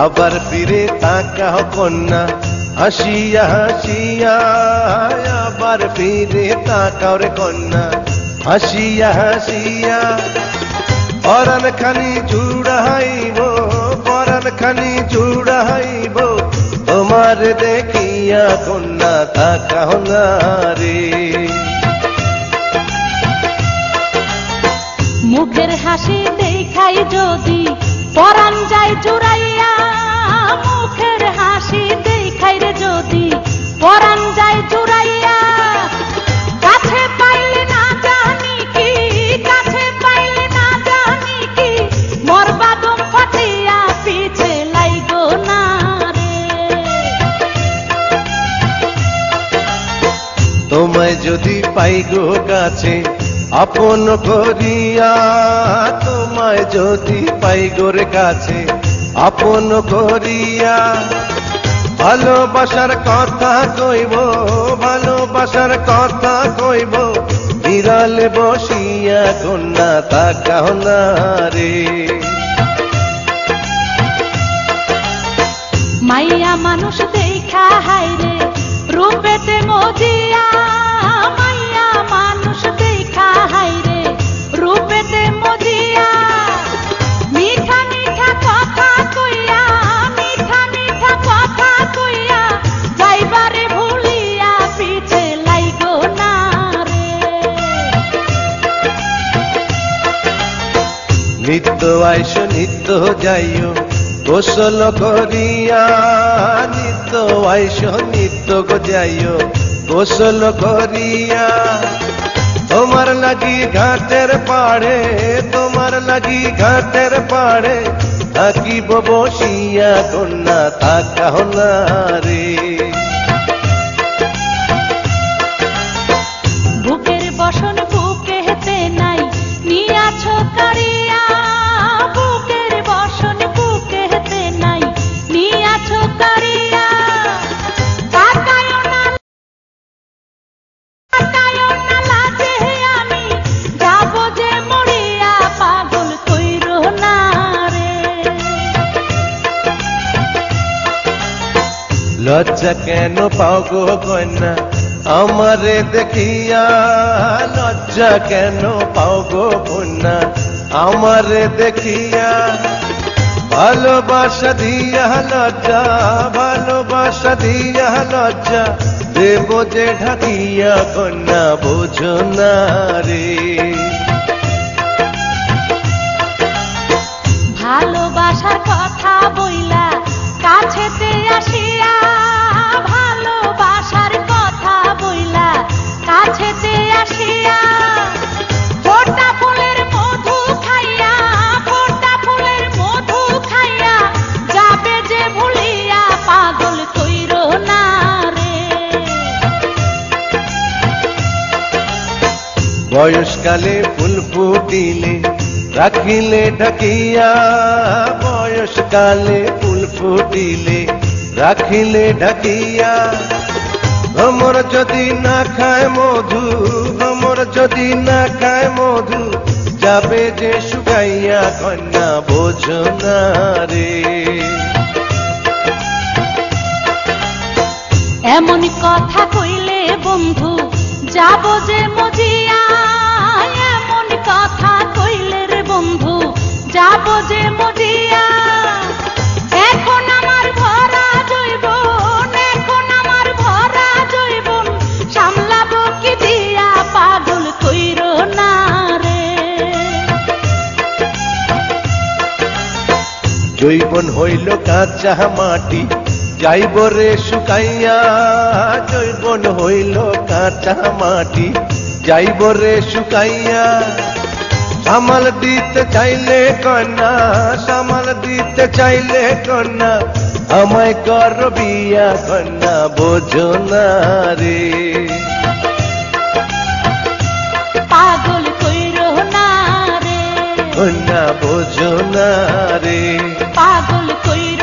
আবার ফিরে তাকাও কন্যা হাসিয়া হাসিয়া, আবার ফিরে তাকাও রে কন্যা হাসিয়া হাসিয়া। পরাণ খানি জুড়াইব, পরাণ খানি জুড়াইব, তোমার দেখিয়া কন্যা তাকাও না রে। মুখের হাসি দেখাই যদি পরাণ যায় জুড়াইয়া, মুখের হাসি দেখাই রে যদি পরাণ যায় জুড়াইয়া। কাছে পাইলে না জানি কি, কাছে পাইলে না জানি কি, মরবা দম ফাটিয়া পিছে লাইগো না রে। তোমায় যদি পাই গো কাছে আপন করিয়া, তোমায় যদি পাই গোর কাছে আপন করিয়া, ভালোবাসার কথা কইব, ভালোবাসার কথা কইব, বিড়ালে বসিয়া কন্যা তাকাও না রে। মাইয়া মানুষ দেখা হাইরে রূপেতে মজিয়া, মাইয়া মানুষ দেখা হাইরে রূপেতে মজিয়া। মিঠা মিঠা কথা কইয়া, মিঠা মিঠা কথা কইয়া, যাইবারে ভুলিয়া পিছে লাইগো না রে। নিত্য আইস নিত্য যাইও গোসল করিয়া, নিত্য আইস নিত্য গো যাইও গোসল করিয়া। তোমার লাগি ঘাটের পাড়ে, তোমার লাগি ঘাটের পাড়ে, থাকিব বসিয়া কন্যা তাকাও না রে। বুকের বসন বুকে হেতে নাই নিয়াছ কারিয়া, বুকের বসন বুকে হেতে নাই নিয়াছ কারিয়া। তাকায়ও না, তাকায়ও না লাজে আমি যাব যে মরিয়া, পাগল কইরো না রে। লজ্জা কেন পাও গো কন্যা আমারে দেখিয়া, লজ্জা কেন পাও গো কন্যা আমারে দেখিয়া। ভালোবাসা দিয়া লজ্জা, ভালোবাসা দিয়া লজ্জা, দেব যে ঢাকিয়া কন্যা বোঝো না রে। ভালোবাসার কথা বইলা কাছেতে আসিয়া, ভালোবাসার কথা বইলা কাছেতে আসিয়া। ফোঁটা ফুলের মধু খাইয়া, ফোঁটা ফুলের মধু খাইয়া, যাবে যে ভুলিয়া, পাগল কইরো না রে। বয়সকালে ফুল ফুটিলে রাখিলে ঢাকিয়া, বয়সকালে ফুল ফুটিলে রাখিলে ঢাকিয়া। ভ্রমর যদি না খায় মধু, ভ্রমর যদি না খায় মধু, যাবে যে শুকাইয়া কন্যা বোঝো না রে। এমন কথা কইলে বন্ধু যাব যে মজিয়া, এমন কথা কইলে রে বন্ধু যাব যে মজিয়া। এখন আমার ভরা জৈবন, এখন আমার ভরা জৈবন, সামলাবো কি দিয়া, পাগল কইরো না রে। জৈবন হইল কাঁচা মাটি, যাইব রে শুকাইয়া। জৈবন হইল কাঁচা মাটি, যাইব রে শুকাইয়া। সামাল দিতে চাইলে কন্যা, সামাল দিতে চাইলে কন্যা, আমায় কর বিয়া কন্যা বোঝো না রে। পাগল কইরো না রে, কন্যা বোঝো না রে। পাগল কইরো